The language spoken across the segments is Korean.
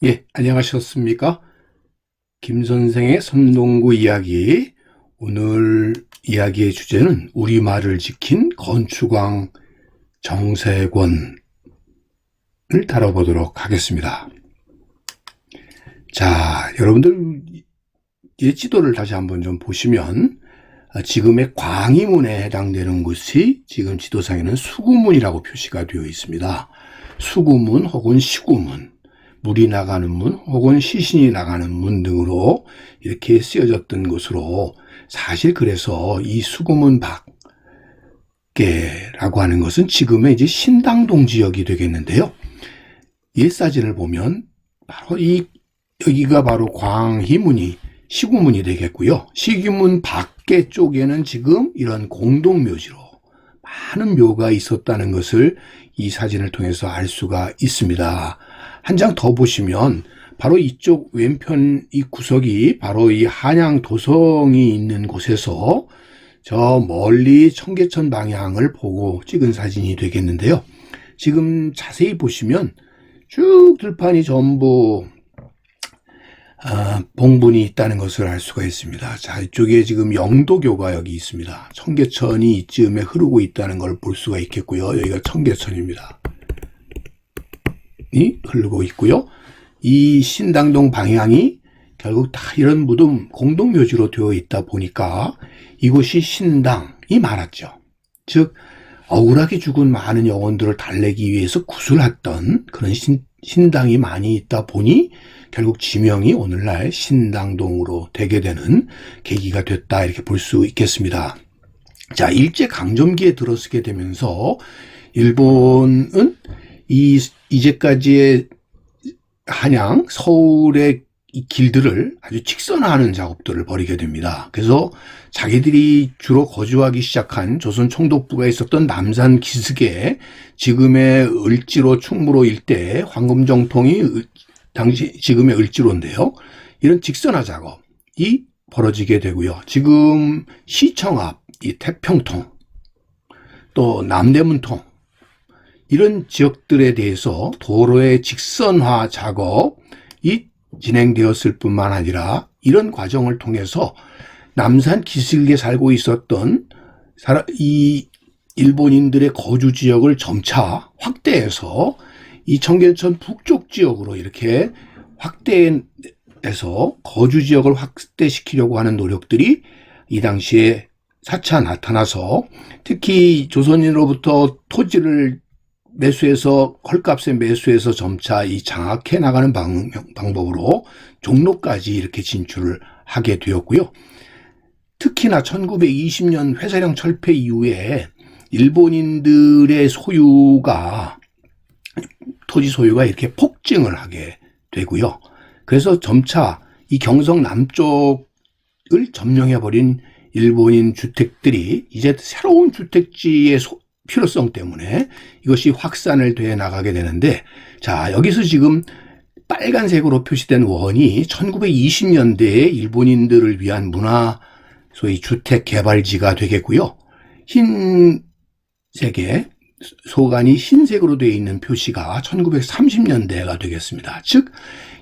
예, 안녕하셨습니까? 김 선생의 선동구 이야기. 오늘 이야기의 주제는 우리말을 지킨 건축왕 정세권을 다뤄보도록 하겠습니다. 자, 여러분들 이 지도를 다시 한번 좀 보시면 지금의 광희문에 해당되는 곳이 지금 지도상에는 수구문이라고 표시가 되어 있습니다. 수구문 혹은 시구문, 물이 나가는 문 혹은 시신이 나가는 문 등으로 이렇게 쓰여졌던 것으로, 사실 그래서 이 수구문 밖에라고 하는 것은 지금의 이제 신당동 지역이 되겠는데요. 옛 사진을 보면 바로 여기가 바로 광희문이 시구문이 되겠고요. 시구문 밖에 쪽에는 지금 이런 공동묘지로 많은 묘가 있었다는 것을 이 사진을 통해서 알 수가 있습니다. 한 장 더 보시면 바로 이쪽 왼편 이 구석이 바로 이 한양 도성이 있는 곳에서 저 멀리 청계천 방향을 보고 찍은 사진이 되겠는데요. 지금 자세히 보시면 쭉 들판이 전부 봉분이 있다는 것을 알 수가 있습니다. 자, 이쪽에 지금 영도교가 여기 있습니다. 청계천이 이쯤에 흐르고 있다는 걸 볼 수가 있겠고요. 여기가 청계천입니다. 이 흐르고 있고요. 이 신당동 방향이 결국 다 이런 무덤 공동묘지로 되어 있다 보니까 이곳이 신당이 많았죠. 즉 억울하게 죽은 많은 영혼들을 달래기 위해서 구슬했던 그런 신당이 많이 있다 보니 결국 지명이 오늘날 신당동으로 되게 되는 계기가 됐다, 이렇게 볼 수 있겠습니다. 자, 일제강점기에 들어서게 되면서 일본은 이제까지의 한양, 서울의 이 길들을 아주 직선화하는 작업들을 벌이게 됩니다. 그래서 자기들이 주로 거주하기 시작한 조선 총독부가 있었던 남산 기슭에, 지금의 을지로 충무로 일대 황금정통이 당시 지금의 을지로인데요. 이런 직선화 작업이 벌어지게 되고요. 지금 시청 앞 이 태평통, 또 남대문통, 이런 지역들에 대해서 도로의 직선화 작업이 진행되었을 뿐만 아니라 이런 과정을 통해서 남산 기슭에 살고 있었던 이 일본인들의 거주 지역을 점차 확대해서 이 청계천 북쪽 지역으로 이렇게 확대해서 거주 지역을 확대시키려고 하는 노력들이 이 당시에 차차 나타나서, 특히 조선인으로부터 토지를 매수해서 헐값에 매수해서 점차 이 장악해 나가는 방법으로 종로까지 이렇게 진출을 하게 되었고요. 특히나 1920년 회사령 철폐 이후에 일본인들의 토지 소유가 이렇게 폭증을 하게 되고요. 그래서 점차 이 경성 남쪽을 점령해버린 일본인 주택들이 이제 새로운 주택지의 필요성 때문에 이것이 확산을 돼 나가게 되는데, 자, 여기서 지금 빨간색으로 표시된 원이 1920년대에 일본인들을 위한 소위 주택 개발지가 되겠고요. 흰색에 소간이 흰색으로 되어 있는 표시가 1930년대가 되겠습니다. 즉,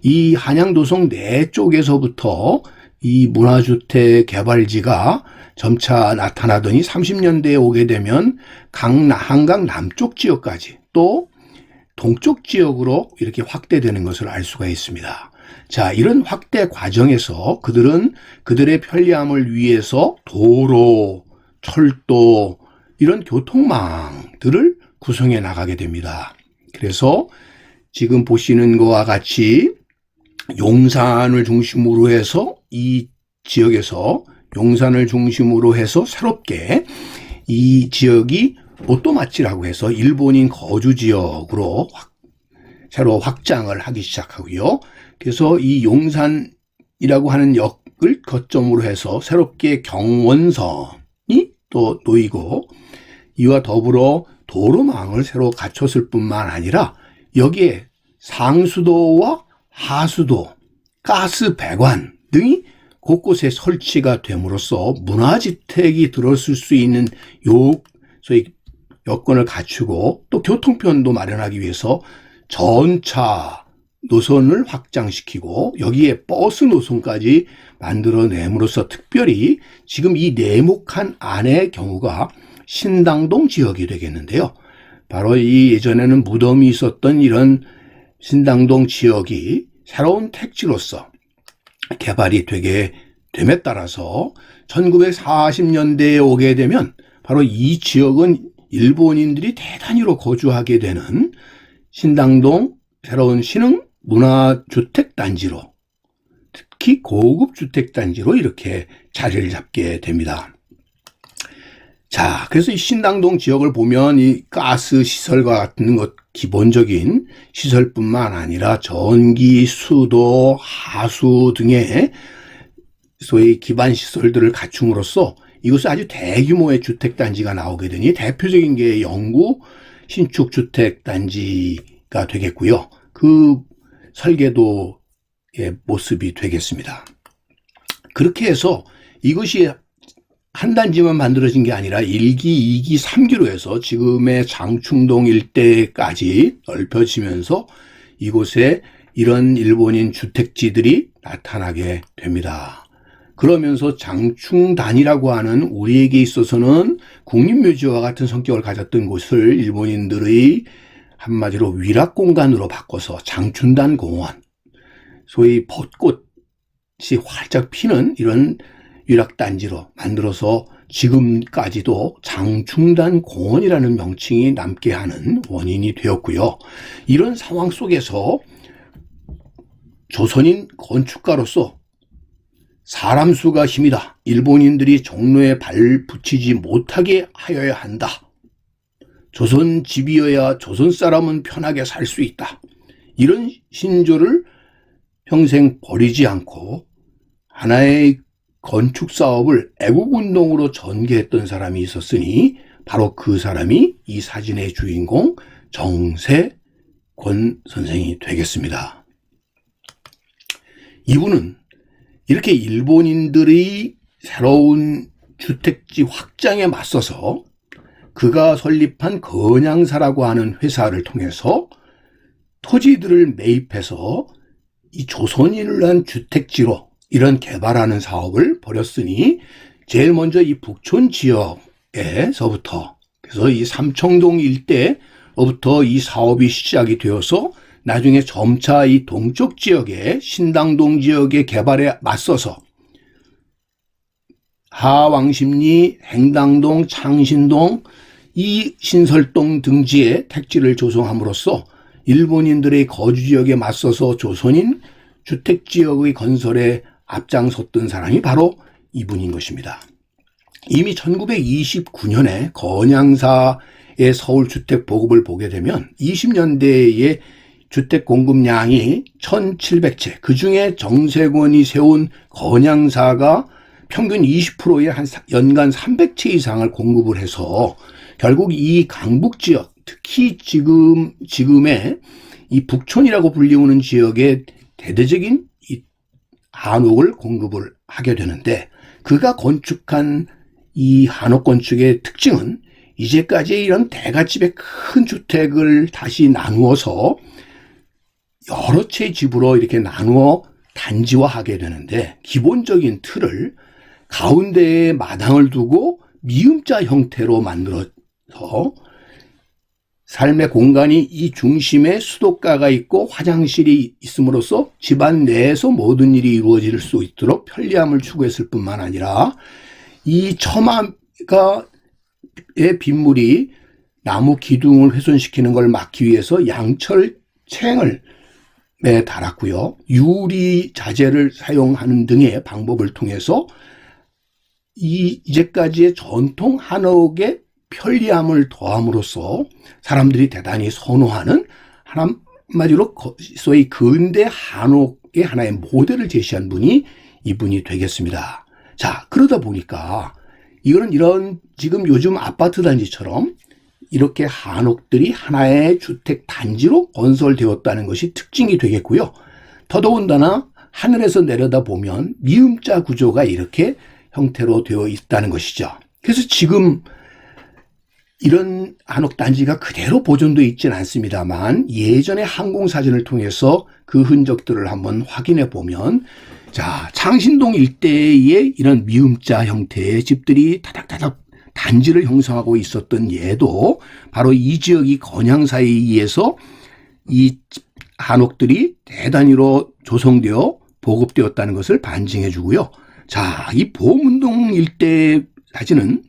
이 한양도성 내 쪽에서부터 이 문화주택 개발지가 점차 나타나더니 30년대에 오게 되면 한강 남쪽 지역까지 또 동쪽 지역으로 이렇게 확대되는 것을 알 수가 있습니다. 자, 이런 확대 과정에서 그들은 그들의 편리함을 위해서 도로, 철도, 이런 교통망들을 구성해 나가게 됩니다. 그래서 지금 보시는 것과 같이 용산을 중심으로 해서 이 지역에서 용산을 중심으로 해서 새롭게 이 지역이 오또마치라고 해서 일본인 거주 지역으로 새로 확장을 하기 시작하고요. 그래서 이 용산이라고 하는 역을 거점으로 해서 새롭게 경원선이 또 놓이고, 이와 더불어 도로망을 새로 갖췄을 뿐만 아니라 여기에 상수도와 하수도, 가스 배관 등이 곳곳에 설치가 됨으로써 문화주택이 들어설 수 있는 소위 여건을 갖추고, 또 교통편도 마련하기 위해서 전차, 노선을 확장시키고 여기에 버스 노선까지 만들어냄으로써 특별히 지금 이 네모칸 안의 경우가 신당동 지역이 되겠는데요. 바로 이 예전에는 무덤이 있었던 이런 신당동 지역이 새로운 택지로서 개발이 되게 됨에 따라서 1940년대에 오게 되면 바로 이 지역은 일본인들이 대단위로 거주하게 되는 신당동 새로운 신흥 문화주택단지로, 특히 고급 주택단지로 이렇게 자리를 잡게 됩니다. 자, 그래서 이 신당동 지역을 보면 이 가스 시설과 같은 것, 기본적인 시설뿐만 아니라 전기, 수도, 하수 등의 소위 기반 시설들을 갖춤으로써 이곳에 아주 대규모의 주택단지가 나오게 되니 대표적인 게 영구 신축 주택단지가 되겠고요. 그 설계도의 모습이 되겠습니다. 그렇게 해서 이것이 한 단지만 만들어진 게 아니라 1기, 2기, 3기로 해서 지금의 장충동 일대까지 넓혀지면서 이곳에 이런 일본인 주택지들이 나타나게 됩니다. 그러면서 장충단이라고 하는 우리에게 있어서는 국립묘지와 같은 성격을 가졌던 곳을 일본인들의 한마디로 위락공간으로 바꿔서 장춘단 공원, 소위 벚꽃이 활짝 피는 이런 위락단지로 만들어서 지금까지도 장충단 공원이라는 명칭이 남게 하는 원인이 되었고요. 이런 상황 속에서 조선인 건축가로서 사람 수가 힘이다. 일본인들이 종로에 발 붙이지 못하게 하여야 한다. 조선 집이어야 조선 사람은 편하게 살 수 있다. 이런 신조를 평생 버리지 않고 하나의 건축 사업을 애국운동으로 전개했던 사람이 있었으니 바로 그 사람이 이 사진의 주인공 정세권 선생이 되겠습니다. 이분은 이렇게 일본인들의 새로운 주택지 확장에 맞서서 그가 설립한 건양사라고 하는 회사를 통해서 토지들을 매입해서 이 조선인을 위한 주택지로 이런 개발하는 사업을 벌였으니 제일 먼저 이 북촌 지역에서부터, 그래서 이 삼청동 일대로부터 이 사업이 시작이 되어서 나중에 점차 이 동쪽 지역의 신당동 지역의 개발에 맞서서 하왕십리, 행당동, 창신동, 이 신설동 등지에 택지를 조성함으로써 일본인들의 거주지역에 맞서서 조선인 주택지역의 건설에 앞장섰던 사람이 바로 이분인 것입니다. 이미 1929년에 건양사의 서울주택 보급을 보게 되면 20년대에 주택 공급량이 1,700채, 그중에 정세권이 세운 건양사가 평균 20%의 한 연간 300채 이상을 공급을 해서 결국 이 강북지역, 특히 지금의 이 북촌이라고 불리우는 지역에 대대적인 이 한옥을 공급을 하게 되는데, 그가 건축한 이 한옥 건축의 특징은 이제까지 이런 대갓집의 큰 주택을 다시 나누어서 여러 채의 집으로 이렇게 나누어 단지화하게 되는데, 기본적인 틀을 가운데에 마당을 두고 미음자 형태로 만들어서 삶의 공간이 이 중심에 수도가가 있고 화장실이 있음으로써 집안 내에서 모든 일이 이루어질 수 있도록 편리함을 추구했을 뿐만 아니라 이 처마의 빗물이 나무 기둥을 훼손시키는 걸 막기 위해서 양철 챙을 달았고요. 유리 자재를 사용하는 등의 방법을 통해서 이제까지의 전통 한옥의 편리함을 더함으로써 사람들이 대단히 선호하는, 한마디로 소위 근대 한옥의 하나의 모델을 제시한 분이 이분이 되겠습니다. 자, 그러다 보니까 이런 지금 요즘 아파트 단지처럼 이렇게 한옥들이 하나의 주택 단지로 건설되었다는 것이 특징이 되겠고요. 더더군다나 하늘에서 내려다보면 미음자 구조가 이렇게 형태로 되어 있다는 것이죠. 그래서 지금 이런 한옥단지가 그대로 보존되어 있지는 않습니다만 예전의 항공사진을 통해서 그 흔적들을 한번 확인해 보면, 자, 창신동 일대에 이런 미음자 형태의 집들이 다닥다닥 단지를 형성하고 있었던 예도 바로 이 지역이 건양사에 의해서 이 한옥들이 대단위로 조성되어 보급되었다는 것을 반증해 주고요. 자, 이 보문동 일대 사진을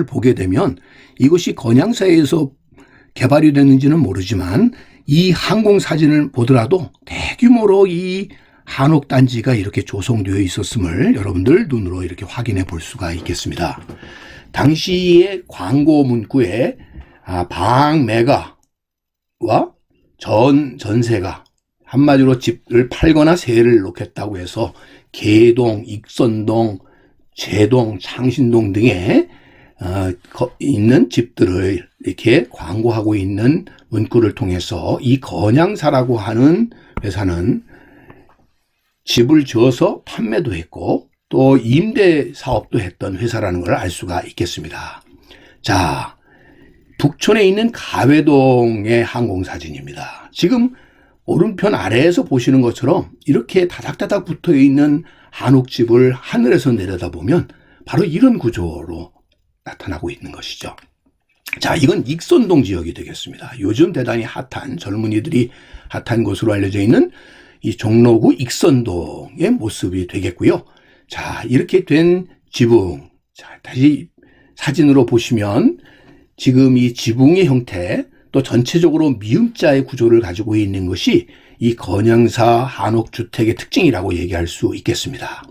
보게 되면 이것이 건양사에서 개발이 됐는지는 모르지만 이 항공 사진을 보더라도 대규모로 이 한옥단지가 이렇게 조성되어 있었음을 여러분들 눈으로 이렇게 확인해 볼 수가 있겠습니다. 당시의 광고 문구에 방매가와 전세가, 한마디로 집을 팔거나 세를 놓겠다고 해서 계동, 익선동, 제동, 창신동 등에 있는 집들을 이렇게 광고하고 있는 문구를 통해서 이 건양사라고 하는 회사는 집을 지어서 판매도 했고 또 임대 사업도 했던 회사라는 걸 알 수가 있겠습니다. 자, 북촌에 있는 가회동의 항공사진입니다. 지금 오른편 아래에서 보시는 것처럼 이렇게 다닥다닥 붙어 있는 한옥집을 하늘에서 내려다보면 바로 이런 구조로 나타나고 있는 것이죠. 자, 이건 익선동 지역이 되겠습니다. 요즘 대단히 핫한, 젊은이들이 핫한 곳으로 알려져 있는 이 종로구 익선동의 모습이 되겠고요. 자, 이렇게 된 지붕, 자, 다시 사진으로 보시면 지금 이 지붕의 형태, 또 전체적으로 미음자의 구조를 가지고 있는 것이 이 건양사 한옥주택의 특징이라고 얘기할 수 있겠습니다.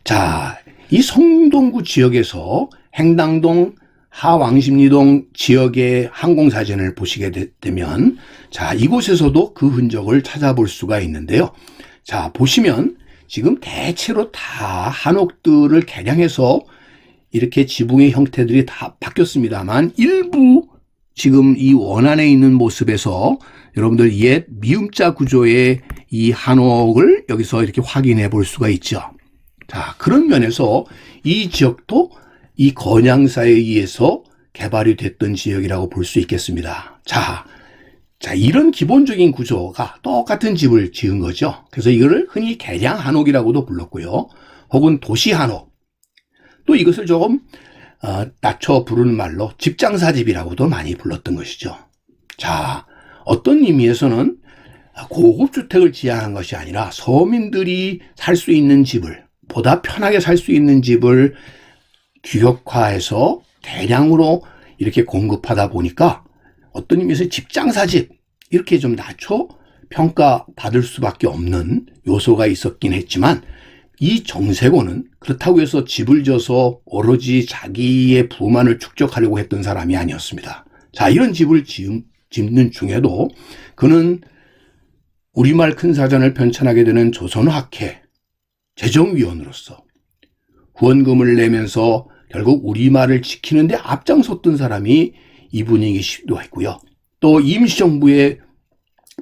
자, 이 성동구 지역에서 행당동, 하왕십리동 지역의 항공사진을 보시게 되면, 자, 이곳에서도 그 흔적을 찾아볼 수가 있는데요. 자, 보시면 지금 대체로 다 한옥들을 개량해서 이렇게 지붕의 형태들이 다 바뀌었습니다만 일부 지금 이 원안에 있는 모습에서 여러분들 옛 미음자 구조의 이 한옥을 여기서 이렇게 확인해 볼 수가 있죠. 자, 그런 면에서 이 지역도 이 건양사에 의해서 개발이 됐던 지역이라고 볼 수 있겠습니다. 자, 이런 기본적인 구조가 똑같은 집을 지은 거죠. 그래서 이거를 흔히 개량 한옥이라고도 불렀고요. 혹은 도시 한옥. 또 이것을 조금 낮춰 부르는 말로 집장사집이라고도 많이 불렀던 것이죠. 자, 어떤 의미에서는 고급 주택을 지향한 것이 아니라 서민들이 살 수 있는 집을, 보다 편하게 살 수 있는 집을 규격화해서 대량으로 이렇게 공급하다 보니까 어떤 의미에서 집장사집, 이렇게 좀 낮춰 평가받을 수밖에 없는 요소가 있었긴 했지만, 이 정세곤은 그렇다고 해서 집을 져서 오로지 자기의 부만을 축적하려고 했던 사람이 아니었습니다. 자, 이런 집을 짓는 중에도 그는 우리말 큰사전을 편찬하게 되는 조선학회 재정위원으로서 후원금을 내면서 결국 우리말을 지키는데 앞장섰던 사람이 이분이기도 했고요. 또 임시정부에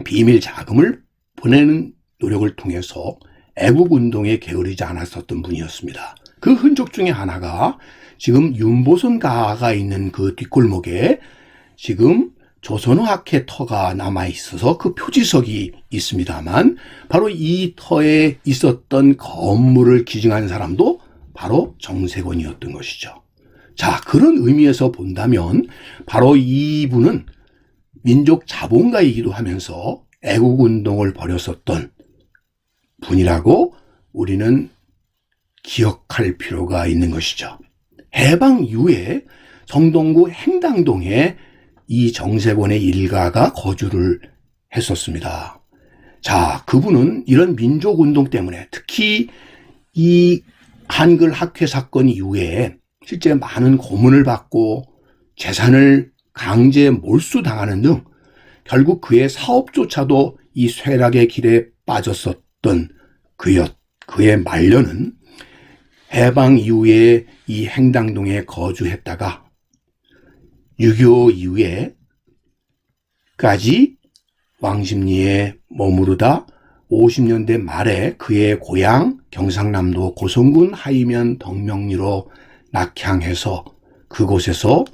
비밀 자금을 보내는 노력을 통해서 애국운동에 게으르지 않았었던 분이었습니다. 그 흔적 중에 하나가 지금 윤보선 가가 있는 그 뒷골목에 지금 조선어학회 터가 남아있어서 그 표지석이 있습니다만, 바로 이 터에 있었던 건물을 기증한 사람도 바로 정세곤이었던 것이죠. 자, 그런 의미에서 본다면 바로 이분은 민족 자본가이기도 하면서 애국운동을 벌였었던 분이라고 우리는 기억할 필요가 있는 것이죠. 해방 이후에 성동구 행당동에 이 정세곤의 일가가 거주를 했었습니다. 자, 그분은 이런 민족운동 때문에 특히 이 한글 학회 사건 이후에 실제 많은 고문을 받고 재산을 강제 몰수당하는 등 결국 그의 사업조차도 이 쇠락의 길에 빠졌었던 그의 말년은 해방 이후에 이 행당동에 거주했다가 6.25 이후에까지 왕십리에 머무르다 50년대 말에 그의 고향 경상남도 고성군 하이면 덕명리로 낙향해서 그곳에서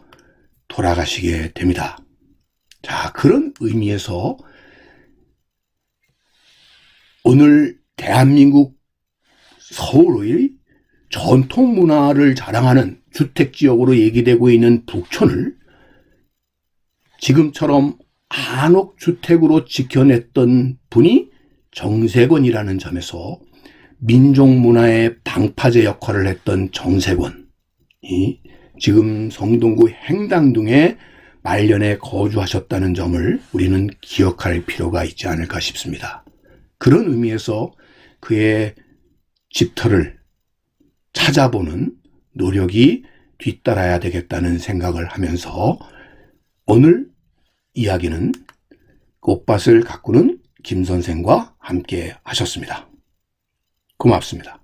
돌아가시게 됩니다. 자, 그런 의미에서 오늘 대한민국 서울의 전통 문화를 자랑하는 주택지역으로 얘기되고 있는 북촌을 지금처럼 한옥주택으로 지켜냈던 분이 정세권이라는 점에서 민족문화의 방파제 역할을 했던 정세권이 지금 성동구 행당동에 말년에 거주하셨다는 점을 우리는 기억할 필요가 있지 않을까 싶습니다. 그런 의미에서 그의 집터를 찾아보는 노력이 뒤따라야 되겠다는 생각을 하면서 오늘 이야기는 꽃밭을 가꾸는 김 선생과 함께 하셨습니다. 고맙습니다.